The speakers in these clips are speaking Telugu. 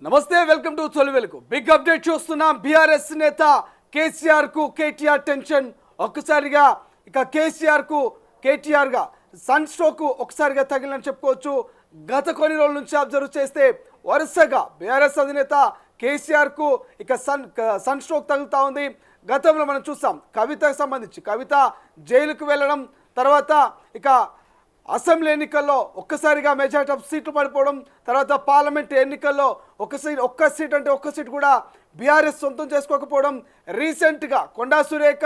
నమస్తే, వెల్కమ్ టు తొలి వెలుగు. బిగ్ అప్డేట్ చూస్తున్నాం. బీఆర్ఎస్ నేత కేసీఆర్ కు కేటీఆర్ టెన్షన్. ఒక్కసారిగా ఇక కేసీఆర్ కు కేటీఆర్ గా సన్ స్ట్రోక్ ఒకసారిగా తగిలినని చెప్పుకోవచ్చు. గత కొన్ని రోజుల నుంచి అబ్జర్వ్ చేస్తే వరుసగా బీఆర్ఎస్ అధినేత కేసీఆర్ కు ఇక సన్ స్ట్రోక్ తగులుతా ఉంది. గతంలో మనం చూసాం కవితకు సంబంధించి కవిత జైలుకు వెళ్ళడం, తర్వాత ఇక అసెంబ్లీ ఎన్నికల్లో ఒక్కసారిగా మెజారిటీ ఆఫ్ సీట్లు పడిపోవడం, తర్వాత పార్లమెంట్ ఎన్నికల్లో ఒక్క సీట్ కూడా బీఆర్ఎస్ సొంతం చేసుకోకపోవడం, రీసెంట్గా కొండా సురేఖ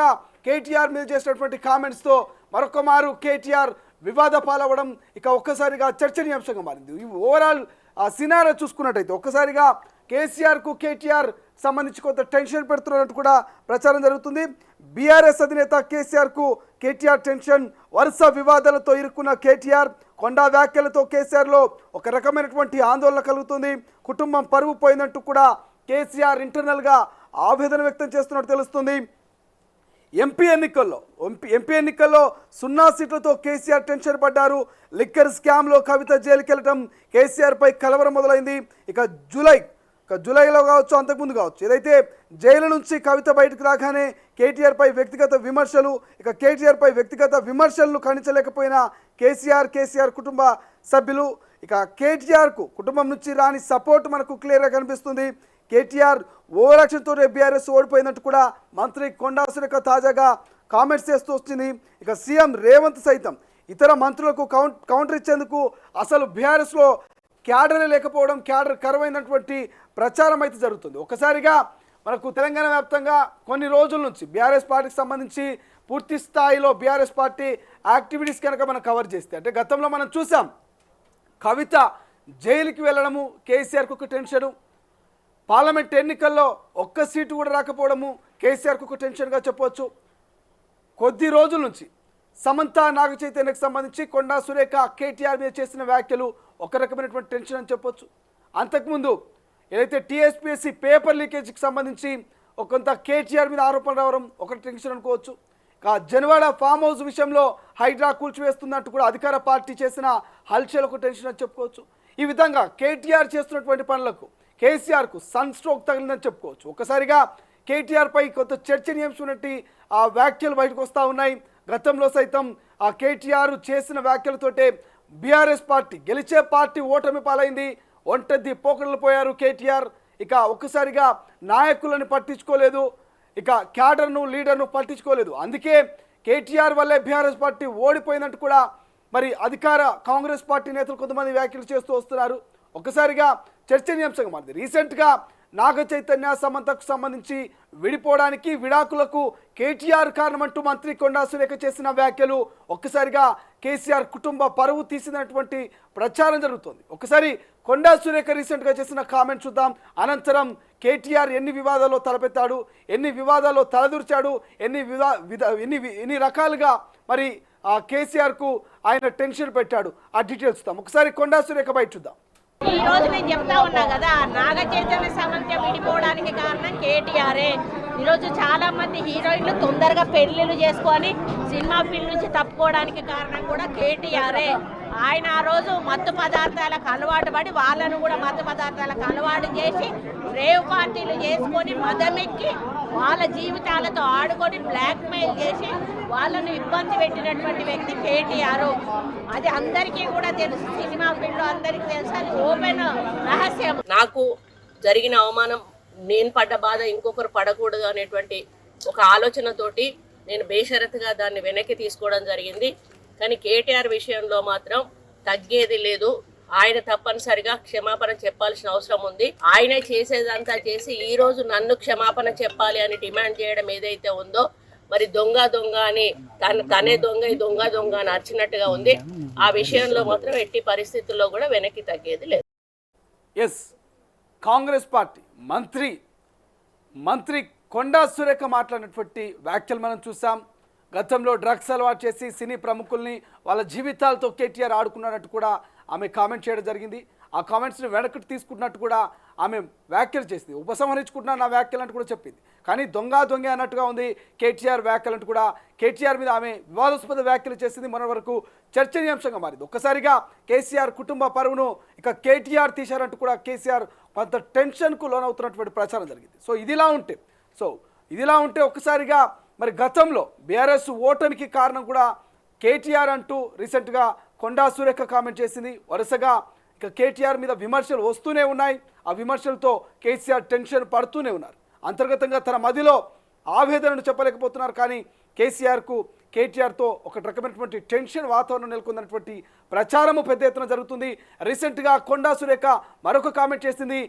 కేటీఆర్ మీద చేసినటువంటి కామెంట్స్తో మరొక మారు కేటీఆర్ వివాద పాలవ్వడం ఇక ఒక్కసారిగా చర్చనీయాంశంగా మారింది. ఈ ఓవరాల్ సినారియో చూసుకున్నట్టయితే ఒక్కసారిగా కేసీఆర్కు కేటీఆర్ సంబంధించి కొంత టెన్షన్ పెడుతున్నట్టు కూడా ప్రచారం జరుగుతుంది. బీఆర్ఎస్ అధినేత కేసీఆర్కు కేటీఆర్ టెన్షన్. వరుస వివాదాలతో ఇరుక్కున్న కేటీఆర్ కొండా వ్యాఖ్యలతో కేసీఆర్లో ఒక రకమైనటువంటి ఆందోళన కలుగుతుంది. కుటుంబం పరువు పోయిందంటూ కూడా కేసీఆర్ ఇంటర్నల్గా ఆవేదన వ్యక్తం చేస్తున్నట్టు తెలుస్తుంది. ఎంపీ ఎన్నికల్లో 0 సీట్లతో కేసీఆర్ టెన్షన్ పడ్డారు. లిక్కర్ స్కామ్లో కవిత జైలుకి వెళ్ళటం కేసీఆర్పై కలవరం మొదలైంది. ఇక జూలైలో కావచ్చు, అంతకుముందు కావచ్చు, ఏదైతే జైలు నుంచి కవిత బయటకు రాగానే కేటీఆర్పై వ్యక్తిగత విమర్శలను ఖండించలేకపోయిన కేసీఆర్ కుటుంబ సభ్యులు ఇక కేటీఆర్కు కుటుంబం నుంచి రాని సపోర్ట్ మనకు క్లియర్గా కనిపిస్తుంది. కేటీఆర్ ఓవర్ యాక్షన్తో బీఆర్ఎస్ ఓడిపోయిందంటూ కూడా మంత్రి కొండా సురేఖ తాజాగా కామెంట్స్ చేస్తూ వచ్చింది. ఇక సీఎం రేవంత్ సైతం ఇతర మంత్రులకు కౌంటర్ ఇచ్చేందుకు అసలు బీఆర్ఎస్లో క్యాడరే లేకపోవడం, క్యాడర్ కరువైనటువంటి ప్రచారం అయితే జరుగుతుంది. ఒకసారిగా మనకు తెలంగాణ వ్యాప్తంగా కొన్ని రోజుల నుంచి బీఆర్ఎస్ పార్టీకి సంబంధించి పూర్తి స్థాయిలో బీఆర్ఎస్ పార్టీ యాక్టివిటీస్ కనుక మనం కవర్ చేస్తే, అంటే గతంలో మనం చూసాం కవిత జైలుకి వెళ్ళడము కేసీఆర్కు ఒక టెన్షను, పార్లమెంట్ ఎన్నికల్లో ఒక్క సీటు కూడా రాకపోవడము కేసీఆర్కు ఒక టెన్షన్గా చెప్పవచ్చు. కొద్ది రోజుల నుంచి సమంత నాగ చైతన్యకు సంబంధించి కొండా సురేఖ కేటీఆర్ మీద చేసిన వ్యాఖ్యలు ఒక రకమైనటువంటి టెన్షన్ అని చెప్పొచ్చు. అంతకుముందు ఏదైతే టీఎస్పీఎస్సీ పేపర్ లీకేజీకి సంబంధించి కొంత కేటీఆర్ మీద ఆరోపణలు రావడం ఒక టెన్షన్ అనుకోవచ్చు. జనవాడ ఫామ్ హౌస్ విషయంలో హైడ్రా కూల్చివేస్తున్నట్టు కూడా అధికార పార్టీ చేసిన హల్చల్ ఒక టెన్షన్ అని చెప్పుకోవచ్చు. ఈ విధంగా కేటీఆర్ చేస్తున్నటువంటి పనులకు కేసీఆర్కు సన్ స్ట్రోక్ తగిలిందని చెప్పుకోవచ్చు. ఒకసారిగా కేటీఆర్పై కొంత చర్చనీయాంశమైనటువంటి ఆ వ్యాఖ్యలు బయటకు వస్తూ ఉన్నాయి. గతంలో సైతం ఆ కేటీఆర్ చేసిన వ్యాఖ్యలతోటే బీఆర్ఎస్ పార్టీ గెలిచే పార్టీ ఓటమి పాలైంది. ఒంటది పోకడలు పోయారు కేటీఆర్. ఇక ఒక్కసారిగా నాయకులను పట్టించుకోలేదు, ఇక క్యాడర్ను లీడర్ను పట్టించుకోలేదు. అందుకే కేటీఆర్ వల్లే బీఆర్ఎస్ పార్టీ ఓడిపోయిందంటూ కూడా మరి అధికార కాంగ్రెస్ పార్టీ నేతలు కొంతమంది వ్యాఖ్యలు చేస్తూ వస్తున్నారు. ఒక్కసారిగా చర్చనీయాంశంగా మారింది. రీసెంట్గా నాగ చైతన్య సమంతకు సంబంధించి విడిపోవడానికి విడాకులకు కేటీఆర్ కారణమంటూ మంత్రి కొండా సురేఖ చేసిన వ్యాఖ్యలు ఒక్కసారిగా కేసీఆర్ కుటుంబ పరువు తీసినటువంటి ప్రచారం జరుగుతుంది. ఒకసారి కొండా సురేఖ రీసెంట్గా చేసిన కామెంట్ చూద్దాం. అనంతరం కేటీఆర్ ఎన్ని వివాదాల్లో తలపెత్తాడు, ఎన్ని వివాదాల్లో తలదూర్చాడు, ఎన్ని రకాలుగా మరి కేసీఆర్కు ఆయన టెన్షన్ పెట్టాడు, ఆ డీటెయిల్స్ చూద్దాం. ఒకసారి కొండా సురేఖ బయట చూద్దాం. ఈ రోజు నేను చెప్తా ఉన్నా కదా, నాగ చైతన్య సమంత విడిపోవడానికి కారణం కేటీఆరే. ఈరోజు చాలా మంది హీరోయిన్లు తొందరగా పెళ్లిళ్ళు చేసుకొని సినిమా ఫీల్డ్ నుంచి తప్పుకోవడానికి కారణం కూడా కేటీఆరే. ఆయన ఆ రోజు మత్తు పదార్థాలకు అలవాటు పడి వాళ్ళను కూడా మత్తు పదార్థాలకు అలవాటు చేసి రేవ్ పార్టీలు చేసుకొని మదమెక్కి వాళ్ళ జీవితాలతో ఆడుకొని బ్లాక్మెయిల్ చేసి వాళ్ళను ఇబ్బంది పెట్టినటువంటి వ్యక్తి కేటీఆర్. అది అందరికీ కూడా తెలుసు, సినిమా ఫీల్డ్ అందరికీ తెలుసు, అది ఓపెన్ రహస్యం. నాకు జరిగిన అవమానం, నేను పడ్డ బాధ ఇంకొకరు పడకూడదు అనేటువంటి ఒక ఆలోచనతోటి నేను బేషరతుగా దాన్ని వెనక్కి తీసుకోవడం జరిగింది. కానీ కేటీఆర్ విషయంలో మాత్రం తగ్గేది లేదు. ఆయన తప్పనిసరిగా క్షమాపణ చెప్పాల్సిన అవసరం ఉంది. ఆయనే చేసేదంతా చేసి ఈ రోజు నన్ను క్షమాపణ చెప్పాలి అని డిమాండ్ చేయడం ఏదైతే ఉందో, మరి దొంగ అని తనే దొంగ అని అరిచినట్టుగా ఉంది. ఆ విషయంలో మాత్రం ఎట్టి పరిస్థితుల్లో కూడా వెనక్కి తగ్గేది లేదు. ఎస్, కాంగ్రెస్ పార్టీ మంత్రి కొండా సురేఖ మాట్లాడినటువంటి వ్యాఖ్యలు మనం చూసాం. గతంలో డ్రగ్స్ అలవాటు చేసి సినీ ప్రముఖుల్ని వాళ్ళ జీవితాలతో కేటీఆర్ ఆడుకున్నట్టు కూడా ఆమె కామెంట్ చేయడం జరిగింది. ఆ కామెంట్స్ని వెనక్కి తీసుకుంటున్నట్టు కూడా ఆమె వ్యాఖ్యలు చేసింది. ఉపసంహరించుకుంటున్నా నా వ్యాఖ్యలు అంటూ కూడా చెప్పింది. కానీ దొంగ అన్నట్టుగా ఉంది కేటీఆర్ వ్యాఖ్యలు అంటూ కూడా కేటీఆర్ మీద ఆమె వివాదాస్పద వ్యాఖ్యలు చేసింది. మన వరకు చర్చనీయాంశంగా మారింది. ఒక్కసారిగా కేసీఆర్ కుటుంబ పరువును ఇక కేటీఆర్ తీశారంటూ కూడా కేసీఆర్ కొంత టెన్షన్కు లోనవుతున్నటువంటి ప్రచారం జరిగింది. సో ఇదిలా ఉంటే ఒక్కసారిగా మరి గతంలో బీఆర్ఎస్ ఓటమికి కారణం కూడా కేటీఆర్ అంటూ రీసెంట్గా కొండా సురేఖ కామెంట్ చేసింది. వరుసగా ఇక కేటీఆర్ మీద విమర్శలు వస్తూనే ఉన్నాయి. ఆ విమర్శలతో కేసీఆర్ టెన్షన్ పడుతూనే ఉన్నారు. అంతర్గతంగా తన మదిలో ఆవేదనను చెప్పలేకపోతున్నారు. కానీ కేటీఆర్తో ఒక రకమైనటువంటి టెన్షన్ వాతావరణం నెలకొందన్నటువంటి ప్రచారము పెద్ద ఎత్తున జరుగుతుంది. రీసెంట్గా కొండా సురేఖ మరొక కామెంట్ చేసింది.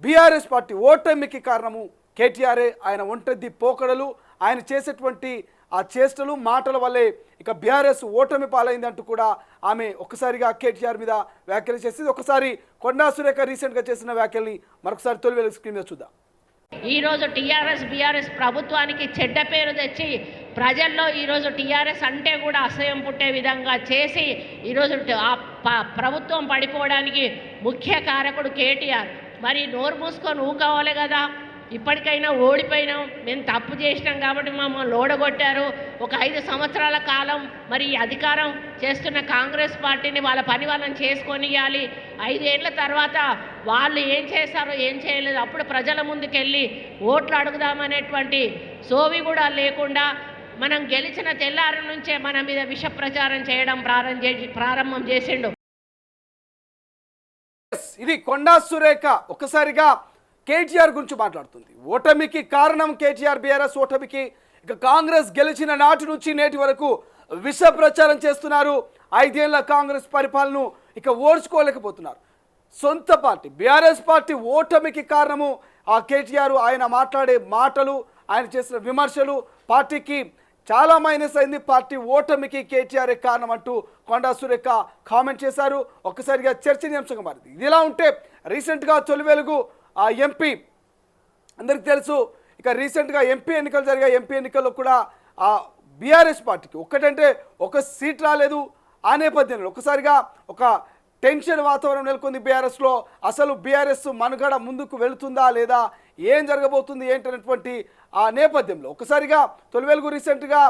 బీఆర్ఎస్ పార్టీ ఓటమికి కారణము కేటీఆర్ఏ, ఆయన ఒంటెద్ది పోకడలు, ఆయన చేసేటువంటి ఆ చేష్టలు మాటల వల్లే ఇక బీఆర్ఎస్ ఓటమి పాలైంది అంటూ కూడా ఆమె ఒక్కసారిగా కేటీఆర్ మీద వ్యాఖ్యలు చేసింది. ఒకసారి కొండా సురేఖ రీసెంట్గా చేసిన వ్యాఖ్యల్ని మరొకసారి తొలి వెలుగు స్క్రీన్ మీద చూద్దాం. ఈరోజు టీఆర్ఎస్ బీఆర్ఎస్ ప్రభుత్వానికి చెడ్డ పేరు తెచ్చి ప్రజల్లో ఈరోజు టీఆర్ఎస్ అంటే కూడా అసహ్యం పుట్టే విధంగా చేసి ఈరోజు ప్రభుత్వం పడిపోవడానికి ముఖ్య కారకుడు కేటీఆర్. మరి నోరు మూసుకొని ఊకోవాలి కదా. ఇప్పటికైనా ఓడిపోయినాం, మేము తప్పు చేసినాం కాబట్టి మమ్మల్ని ఓడగొట్టారు. ఒక 5 సంవత్సరాల కాలం మరి అధికారం చేస్తున్న కాంగ్రెస్ పార్టీని వాళ్ళ పని వాళ్ళని చేసుకొనియాలి. 5 ఏళ్ల తర్వాత వాళ్ళు ఏం చేశారో ఏం చేయలేదు, అప్పుడు ప్రజల ముందుకెళ్ళి ఓట్లు అడుగుదామనేటువంటి సోవి కూడా లేకుండా మనం గెలిచిన తెల్లారి నుంచే మన మీద విష ప్రచారం చేయడం ప్రారంభం చేసిండు. ఇది కొండా సురేఖ ఒక్కసారిగా కేటీఆర్ గురించి మాట్లాడుతుంది. ఓటమికి కారణం కేటీఆర్, బీఆర్ఎస్ ఓటమికి. ఇక కాంగ్రెస్ గెలిచిన నాటి నుంచి నేటి వరకు విష ప్రచారం చేస్తున్నారు. 5 ఏళ్ల కాంగ్రెస్ పరిపాలనను ఇక ఓడ్చుకోలేకపోతున్నారు. సొంత పార్టీ బీఆర్ఎస్ పార్టీ ఓటమికి కారణము ఆ కేటీఆర్. ఆయన మాట్లాడే మాటలు, ఆయన చేసిన విమర్శలు పార్టీకి చాలా మైనస్ అయింది. పార్టీ ఓటమికి కేటీఆర్ కారణం అంటూ కొండా సురేఖ కామెంట్ చేశారు. ఒక్కసారిగా చర్చనీయాంశంగా మారింది. ఇదిలా ఉంటే రీసెంట్గా తొలి వెలుగు ఆ ఎంపీ అందరికీ తెలుసు. ఇక రీసెంట్గా ఎంపీ ఎన్నికలు జరిగాయి. ఎంపీ ఎన్నికల్లో కూడా ఆ బీఆర్ఎస్ పార్టీకి ఒక్కటంటే ఒక సీట్ రాలేదు. ఆ నేపథ్యంలో ఒకసారిగా ఒక టెన్షన్ వాతావరణం నెలకొంది బీఆర్ఎస్లో. అసలు బీఆర్ఎస్ మనుగడ ముందుకు వెళుతుందా లేదా, ఏం జరగబోతుంది ఏంటనేటువంటి ఆ నేపథ్యంలో ఒకసారిగా తొలి వెలుగు రీసెంట్గా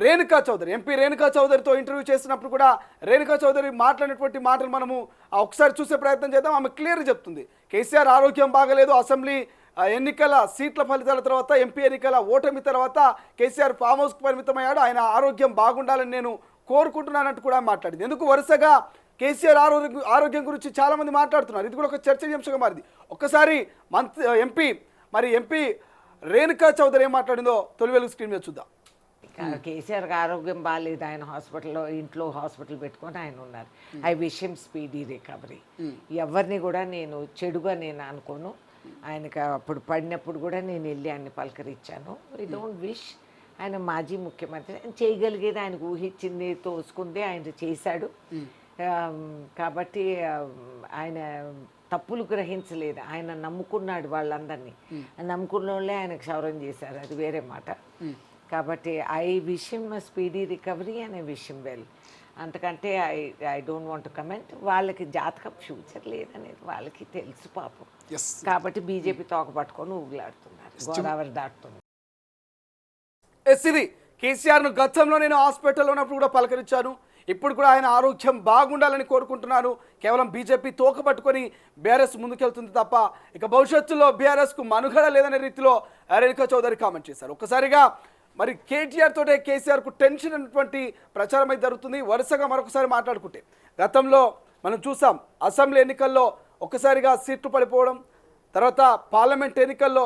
రేణుకా చౌదరి, ఎంపీ రేణుకా చౌదరితో ఇంటర్వ్యూ చేసినప్పుడు కూడా రేణుకా చౌదరి మాట్లాడినటువంటి మాటలు మనము ఒకసారి చూసే ప్రయత్నం చేద్దాం. ఆమె క్లియర్గా చెప్తుంది, కేసీఆర్ ఆరోగ్యం బాగలేదు, అసెంబ్లీ ఎన్నికల సీట్ల ఫలితాల తర్వాత, ఎంపీ ఎన్నికల ఓటమి తర్వాత కేసీఆర్ ఫామ్ హౌస్కి పరిమితమయ్యాడు, ఆయన ఆరోగ్యం బాగుండాలని నేను కోరుకుంటున్నానంటూ కూడా మాట్లాడింది. ఎందుకు వరుసగా కేసీఆర్ ఆరోగ్యం గురించి చాలామంది మాట్లాడుతున్నారు. ఇది కూడా ఒక చర్చనీయాంశంగా మారింది. ఒక్కసారి ఎంపీ రేణుకా చౌదరి ఏం మాట్లాడిందో తొలి వెలుగు స్క్రీన్ మీద చూద్దాం. కేసీఆర్కి ఆరోగ్యం బాగాలేదు, ఆయన ఇంట్లో హాస్పిటల్ పెట్టుకొని ఆయన ఉన్నారు. I wish him speedy recovery. ఎవరిని కూడా నేను చెడుగా నేను అనుకోను. ఆయనకి అప్పుడు పడినప్పుడు కూడా నేను వెళ్ళి ఆయన్ని పలకరించాను. I don't wish. ఆయన మాజీ ముఖ్యమంత్రి, ఆయన చేయగలిగేది, ఆయనకు ఊహించింది తోసుకుందే ఆయన చేశాడు. కాబట్టి ఆయన తప్పులు గ్రహించలేదు. ఆయన నమ్ముకున్నాడు వాళ్ళందరినీ. నమ్ముకున్న వాళ్ళే ఆయనకు క్షౌరం చేశారు, అది వేరే మాట. కాబట్టి I wish him speedy recovery and I wish him well. అంతకంటే I don't want to comment. వాళ్ళకి జాతకం ఫ్యూచర్ లేదనేది వాళ్ళకి తెలుసు పాపం. కాబట్టి బీజేపీ తోక పట్టుకొని ఊగులాడుతున్నారు, గోదావరి దాటుతుంది. ఇది కేసీఆర్ను గతంలో నేను హాస్పిటల్లో ఉన్నప్పుడు కూడా పలకరించాను. ఇప్పుడు కూడా ఆయన ఆరోగ్యం బాగుండాలని కోరుకుంటున్నాను. కేవలం బీజేపీ తోక పట్టుకొని బీఆర్ఎస్ ముందుకెళ్తుంది తప్ప ఇక భవిష్యత్తులో బీఆర్ఎస్కు మనుగడ లేదనే రీతిలో రేణుకా చౌదరి కామెంట్ చేశారు. ఒక్కసారిగా మరి కేటీఆర్ తోటే కేసీఆర్కు టెన్షన్ అనేటువంటి ప్రచారం అయితే జరుగుతుంది. వరుసగా మరొకసారి మాట్లాడుకుంటే గతంలో మనం చూసాం, అసెంబ్లీ ఎన్నికల్లో ఒక్కసారిగా సీట్లు పడిపోవడం, తర్వాత పార్లమెంట్ ఎన్నికల్లో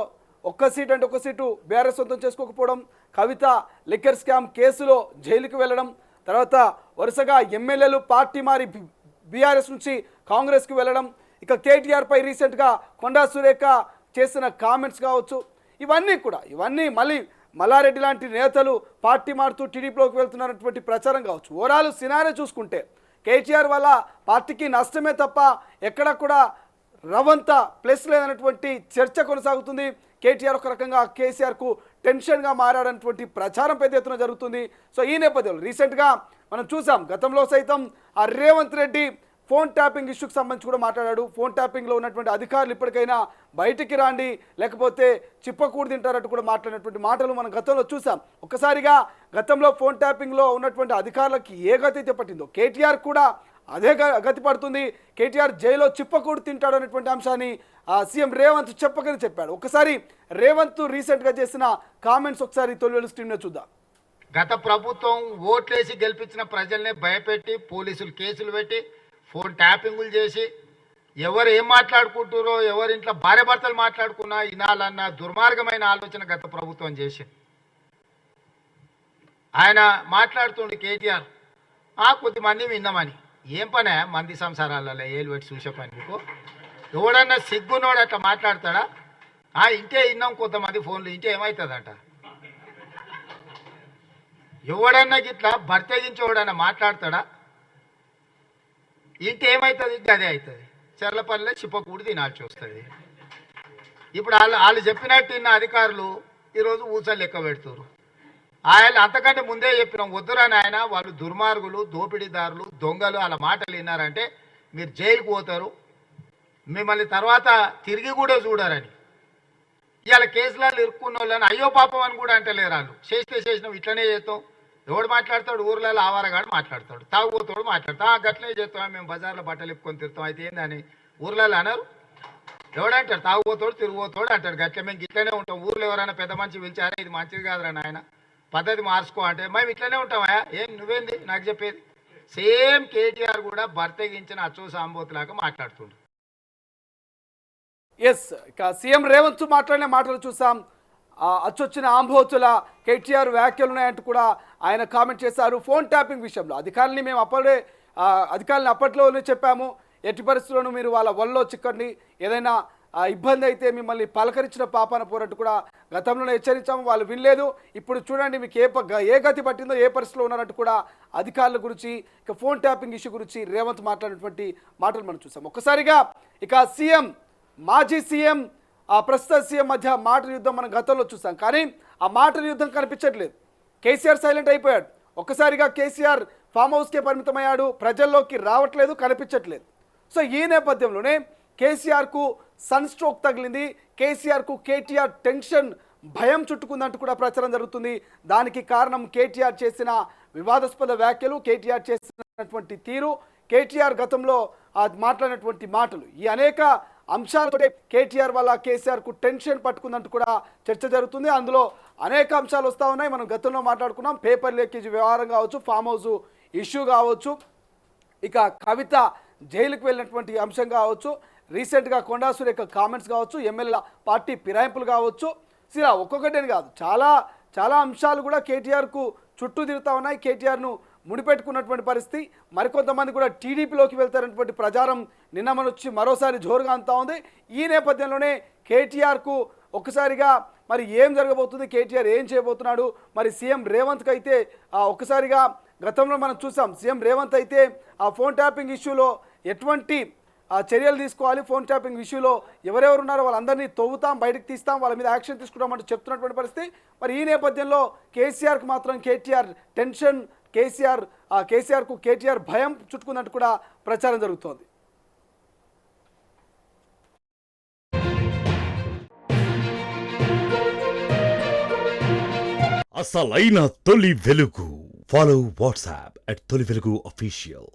ఒక్క సీటు బీఆర్ఎస్ సొంతం చేసుకోకపోవడం, కవిత లిక్కర్ స్కామ్ కేసులో జైలుకి వెళ్ళడం, తర్వాత వరుసగా ఎమ్మెల్యేలు పార్టీ మారి బీఆర్ఎస్ నుంచి కాంగ్రెస్కి వెళ్ళడం, ఇక కేటీఆర్పై రీసెంట్గా కొండా సురేఖ చేసిన కామెంట్స్ కావచ్చు, ఇవన్నీ మళ్ళీ మల్లారెడ్డి లాంటి నేతలు పార్టీ మారుతూ టీడీపీలోకి వెళ్తున్నటువంటి ప్రచారం కావచ్చు. ఓవరాల్ సినారియో చూసుకుంటే కేటీఆర్ వల్ల పార్టీకి నష్టమే తప్ప ఎక్కడ కూడా రవంత ప్లస్ లేదన్నటువంటి చర్చ కొనసాగుతుంది. కేటీఆర్ ఒక రకంగా కేసీఆర్కు టెన్షన్గా మారాడన్నటువంటి ప్రచారం పెద్ద ఎత్తున జరుగుతుంది. సో ఈ నేపథ్యంలో రీసెంట్గా మనం చూసాం, గతంలో సైతం ఆ రేవంత్ రెడ్డి ఫోన్ ట్యాపింగ్ ఇష్యూకి సంబంధించి కూడా మాట్లాడాడు. ఫోన్ ట్యాపింగ్లో ఉన్నటువంటి అధికారులు ఇప్పటికైనా బయటికి రాండి, లేకపోతే చిప్పకూడు తింటారంటూ కూడా మాట్లాడినటువంటి మాటలు మనం గతంలో చూసాం. ఒక్కసారిగా గతంలో ఫోన్ ట్యాపింగ్లో ఉన్నటువంటి అధికారులకి ఏ గతి పట్టిందో కేటీఆర్ కూడా అదే గతి పడుతుంది. కేటీఆర్ జైల్లో చిప్పకూడు తింటాడు అనేటువంటి అంశాన్ని సీఎం రేవంత్ చెప్పకనే చెప్పాడు. ఒకసారి రేవంత్ రీసెంట్గా చేసిన కామెంట్స్ ఒకసారి తొలి స్క్రీన్లో చూద్దాం. గత ప్రభుత్వం ఓట్లేసి గెలిపించిన ప్రజల్ని భయపెట్టి పోలీసులు కేసులు పెట్టి ఫోన్ ట్యాపింగులు చేసి ఎవరు ఏం మాట్లాడుకుంటారో ఎవరింట్లో భార్య భర్తలు మాట్లాడుకున్నా వినాలన్న దుర్మార్గమైన ఆలోచన గత ప్రభుత్వం చేసింది. ఆయన మాట్లాడుతుండే కేటీఆర్ కొద్దిమంది విన్నామని. ఏం పనే మంది సంసారాలలో ఏలు పెట్టి చూసే పని మీకు? ఎవడన్నా సిగ్గునోడు అట్లా మాట్లాడతాడా? ఇంటే విన్నాం కొంతమంది ఫోన్లు, ఇంటే ఏమవుతుందట? ఎవడన్నా గిట్లా బర్తగించి ఎవడన్నా మాట్లాడతాడా? ఇంటే ఏమవుతుంది? గదే అవుతుంది. చెర్లపల్లిలో చిప్పకూడి తినాల్సి వస్తుంది. ఇప్పుడు వాళ్ళు చెప్పినట్టు ఇన్న అధికారులు ఈరోజు ఊసలు లెక్క పెడుతున్నారు. ఆయన అంతకంటే ముందే చెప్పినాం, వద్దురని ఆయన వాళ్ళు దుర్మార్గులు, దోపిడీదారులు, దొంగలు, వాళ్ళ మాటలు విన్నారంటే మీరు జైలుకు పోతారు, మిమ్మల్ని తర్వాత తిరిగి కూడా చూడరని. ఇవాళ కేసులలో ఇరుక్కున్న వాళ్ళని అయ్యో పాపం అని కూడా అంటలేరు వాళ్ళు. చేసినాం ఇట్లనే చేస్తాం. ఎవడు మాట్లాడతాడు? ఊర్లలో ఆవారగాడు మాట్లాడతాడు, తాగుబోతాడు మాట్లాడతాం. గట్లనే చేస్తాం, మేము బజార్లో బట్టలు ఇప్పుకొని తిరుగుతాం. అయితే ఏందని ఊర్లలో అన్నారు? ఎవడంటాడు? తాగుబోతాడు తిరిగిపోతాడు అంటాడు. గట్ల మేము ఇట్లనే ఉంటాం. ఊర్లో ఎవరైనా పెద్ద మనిషి పిలిచారా ఇది మంచిది కాదురా నాయన, పద్ధతి మార్చుకో అంటే మేము ఇట్లనే ఉంటామా? ఏం నువ్వేంది నాకు చెప్పేది? సేమ్ కేటీఆర్ కూడా బర్తగించిన అచ్చో సాంబోతులాగా మాట్లాడుతుండు. ఎస్, ఇక సీఎం రేవంత్ మాట్లాడిన మాటలు చూసాం. అచ్చొచ్చిన ఆంబోతుల కేటీఆర్ వ్యాఖ్యలు ఉన్నాయంటూ కూడా ఆయన కామెంట్ చేశారు. ఫోన్ ట్యాపింగ్ విషయంలో అధికారులని మేము అధికారులని అప్పట్లోనే చెప్పాము, ఎట్టి పరిస్థితుల్లోనూ మీరు వాళ్ళ వల్లో చిక్కండి, ఏదైనా ఇబ్బంది అయితే మిమ్మల్ని పలకరించిన పాపాన పోరట్టు కూడా గతంలోనే హెచ్చరించాము, వాళ్ళు వినలేదు. ఇప్పుడు చూడండి మీకు ఏ గతి పట్టిందో, ఏ పరిస్థితిలో ఉన్నారంటూ కూడా అధికారుల గురించి, ఇక ఫోన్ ట్యాపింగ్ ఇష్యూ గురించి రేవంత్ మాట్లాడినటువంటి మాటలు మనం చూసాం. ఒక్కసారిగా ఇక సీఎం, మాజీ సీఎం, ప్రస్తుత సీఎం మధ్య మాటల యుద్ధం మనం గతంలో చూసాం. కానీ ఆ మాటల యుద్ధం కనిపించట్లేదు. కేసీఆర్ సైలెంట్ అయిపోయాడు. ఒక్కసారిగా కేసీఆర్ ఫామ్ హౌస్కే పరిమితమయ్యాడు, ప్రజల్లోకి రావట్లేదు, కనిపించట్లేదు. సో ఈ నేపథ్యంలోనే కేసీఆర్కు సన్ స్ట్రోక్ తగిలింది. కేసీఆర్కు కేటీఆర్ టెన్షన్, భయం చుట్టుకుందంటూ కూడా ప్రచారం జరుగుతుంది. దానికి కారణం కేటీఆర్ చేసిన వివాదాస్పద వ్యాఖ్యలు, కేటీఆర్ చేసినటువంటి తీరు, కేటీఆర్ గతంలో మాట్లాడినటువంటి మాటలు, ఈ అనేక అంశాలతో కేటీఆర్ వల్ల కేసీఆర్కు టెన్షన్ పట్టుకుందంటూ కూడా చర్చ జరుగుతుంది. అందులో అనేక అంశాలు వస్తూ ఉన్నాయి. మనం గతంలో మాట్లాడుకున్నాం, పేపర్ లీకేజ్ వ్యవహారం కావచ్చు, ఫామ్ హౌస్ ఇష్యూ కావచ్చు, ఇక కవిత జైలుకు వెళ్ళినటువంటి అంశం కావచ్చు, రీసెంట్గా కొండా సురేఖ కామెంట్స్ కావచ్చు, ఎమ్మెల్యే పార్టీ ఫిరాయింపులు కావచ్చు, ఇలా ఒక్కొక్కటేని కాదు, చాలా అంశాలు కూడా కేటీఆర్కు చుట్టూ తిరుగుతూ ఉన్నాయి. కేటీఆర్ను ముడిపెట్టుకున్నటువంటి పరిస్థితి. మరికొంతమంది కూడా టీడీపీలోకి వెళ్తారన్నటువంటి ప్రచారం నిన్న మనొచ్చి మరోసారి జోరుగా అంతా ఉంది. ఈ నేపథ్యంలోనే కేటీఆర్కు ఒక్కసారిగా మరి ఏం జరగబోతుంది, కేటీఆర్ ఏం చేయబోతున్నాడు, మరి సీఎం రేవంత్కి అయితే ఒక్కసారిగా గతంలో మనం చూసాం, సీఎం రేవంత్ అయితే ఆ ఫోన్ ట్యాపింగ్ ఇష్యూలో ఎటువంటి చర్యలు తీసుకోవాలి, ఫోన్ ట్యాపింగ్ ఇష్యూలో ఎవరెవరు ఉన్నారో వాళ్ళందరినీ తవ్వుతాం, బయటకు తీస్తాం, వాళ్ళ మీద యాక్షన్ తీసుకుంటామంటూ చెప్తున్నటువంటి పరిస్థితి. మరి ఈ నేపథ్యంలో కేసీఆర్కి మాత్రం కేటీఆర్ టెన్షన్, కేసీఆర్కు కేటీఆర్ భయం చుట్టుకుందంటూ కూడా ప్రచారం జరుగుతోంది. అసలైన తొలి వెలుగు. ఫాలో వాట్సాప్ @తొలి వెలుగు official.